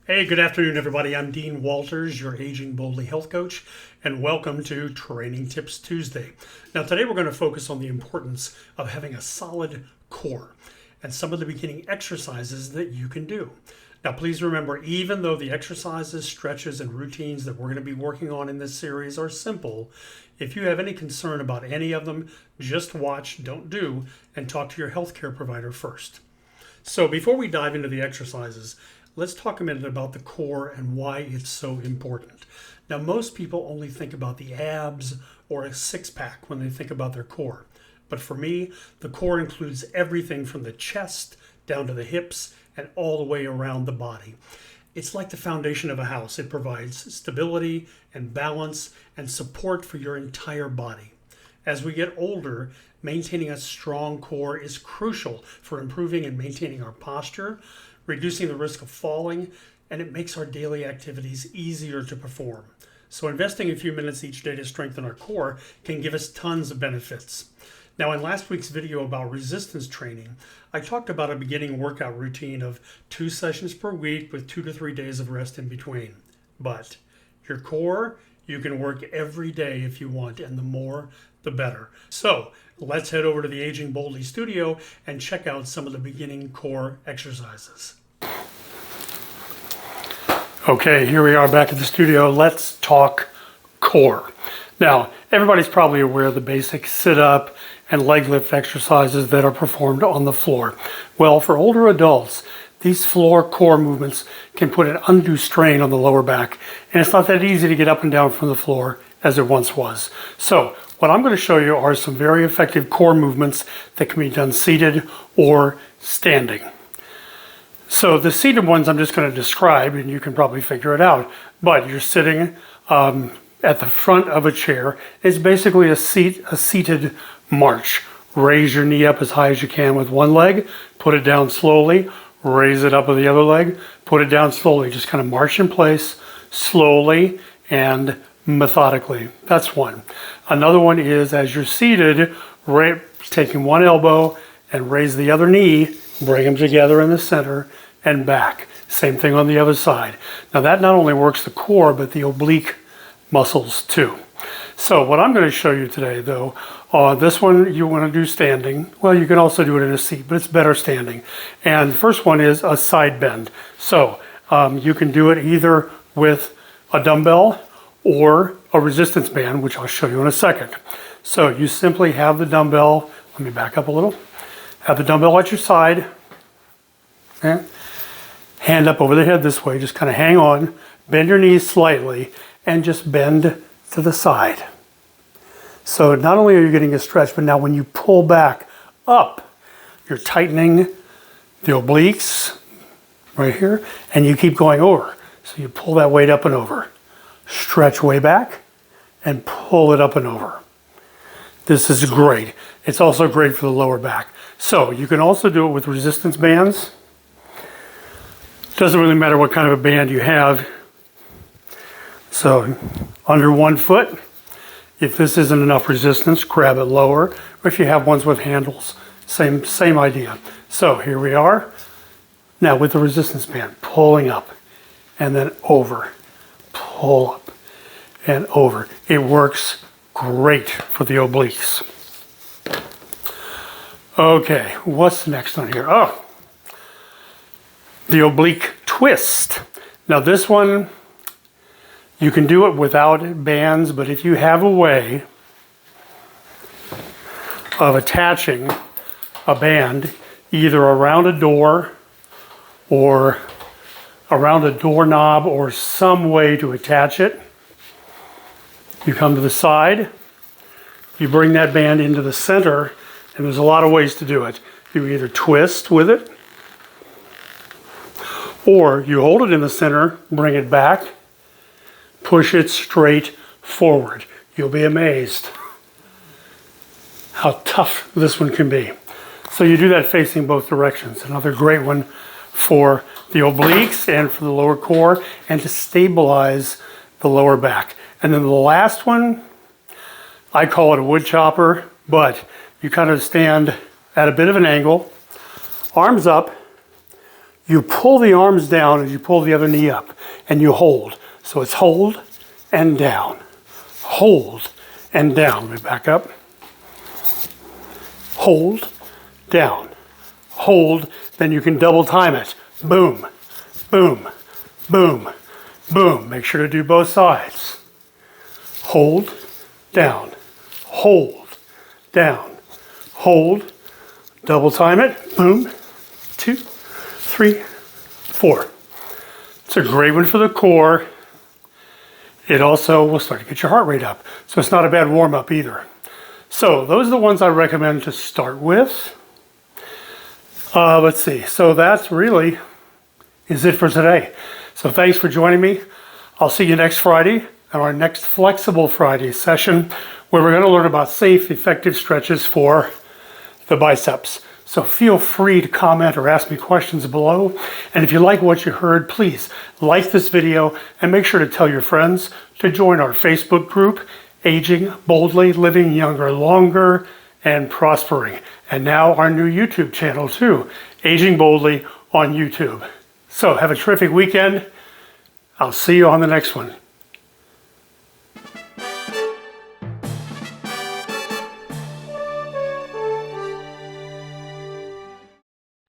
Hey, good afternoon, everybody. I'm Dean Walters, your Aging Boldly health coach, and welcome to Training Tips Tuesday. Now, today we're going to focus on the importance of having a solid core and some of the beginning exercises that you can do. Now, please remember, even though the exercises, stretches, and routines that we're going to be working on in this series are simple, if you have any concern about any of them, just watch, don't do, and talk to your healthcare provider first. So before we dive into the exercises, let's talk a minute about the core and why it's so important. Now, most people only think about the abs or a six-pack when they think about their core. But for me, the core includes everything from the chest down to the hips and all the way around the body. It's like the foundation of a house. It provides stability and balance and support for your entire body. As we get older, maintaining a strong core is crucial for improving and maintaining our posture, reducing the risk of falling, and it makes our daily activities easier to perform. So investing a few minutes each day to strengthen our core can give us tons of benefits. Now, in last week's video about resistance training, I talked about a beginning workout routine of 2 sessions per week with 2 to 3 days of rest in between. But your core, you can work every day if you want, and the more, the better. So let's head over to the Aging Boldly studio and check out some of the beginning core exercises. Okay, here we are back at the studio. Let's talk core. Now, everybody's probably aware of the basic sit-up and leg lift exercises that are performed on the floor. Well, for older adults, these floor core movements can put an undue strain on the lower back, and it's not that easy to get up and down from the floor as it once was. So, what I'm going to show you are some very effective core movements that can be done seated or standing. So the seated ones I'm just going to describe, and you can probably figure it out. But you're sitting at the front of a chair. It's basically a seated march. Raise your knee up as high as you can with one leg, put it down slowly, raise it up with the other leg, put it down slowly. Just kind of march in place slowly and methodically. That's one. Another one is, as you're seated, taking one elbow and raise the other knee, bring them together in the center and back. Same thing on the other side. Now that not only works the core, but the oblique muscles too. So what I'm going to show you today, though, this one you want to do standing. Well, you can also do it in a seat, but it's better standing. And the first one is a side bend. So you can do it either with a dumbbell or a resistance band, which I'll show you in a second. So you simply have the dumbbell, let me back up a little, have the dumbbell at your side, okay? Hand up over the head this way, just kind of hang on, bend your knees slightly, and just bend to the side. So not only are you getting a stretch, but now when you pull back up, you're tightening the obliques right here, and you keep going over. So you pull that weight up and over. Stretch way back and pull it up and over. This is great. It's also great for the lower back. So you can also do it with resistance bands. Doesn't really matter what kind of a band you have. So under 1 foot, if this isn't enough resistance, grab it lower. Or if you have ones with handles, same idea. So here we are. Now with the resistance band, pulling up and then over. Pull up and over. It works great for the obliques. Okay, what's the next one here? Oh, the oblique twist. Now this one, you can do it without bands, but if you have a way of attaching a band either around a door or around a doorknob or some way to attach it, you come to the side, you bring that band into the center, and there's a lot of ways to do it. You either twist with it, or you hold it in the center, bring it back, push it straight forward. You'll be amazed how tough this one can be. So you do that facing both directions. Another great one for the obliques and for the lower core and to stabilize the lower back. And then the last one, I call it a wood chopper, but you kind of stand at a bit of an angle, arms up, You pull the arms down as you pull the other knee up, and you hold. So it's hold and down, hold and down. Let me back up. Hold, down, hold, then you can double time it. Boom, boom, boom, boom. Make sure to do both sides. Hold, down, hold, down, hold, double time it. Boom, 2, 3, 4. It's a great one for the core. It also will start to get your heart rate up. So it's not a bad warm up either. So those are the ones I recommend to start with. Let's see. So that's really is it for today. So thanks for joining me. I'll see you next Friday on our next Flexible Friday session, where we're going to learn about safe, effective stretches for the biceps. So feel free to comment or ask me questions below. And if you like what you heard, please like this video and make sure to tell your friends to join our Facebook group, Aging Boldly, Living Younger Longer and Prospering. And now our new YouTube channel too, Aging Boldly on YouTube. So have a terrific weekend. I'll see you on the next one.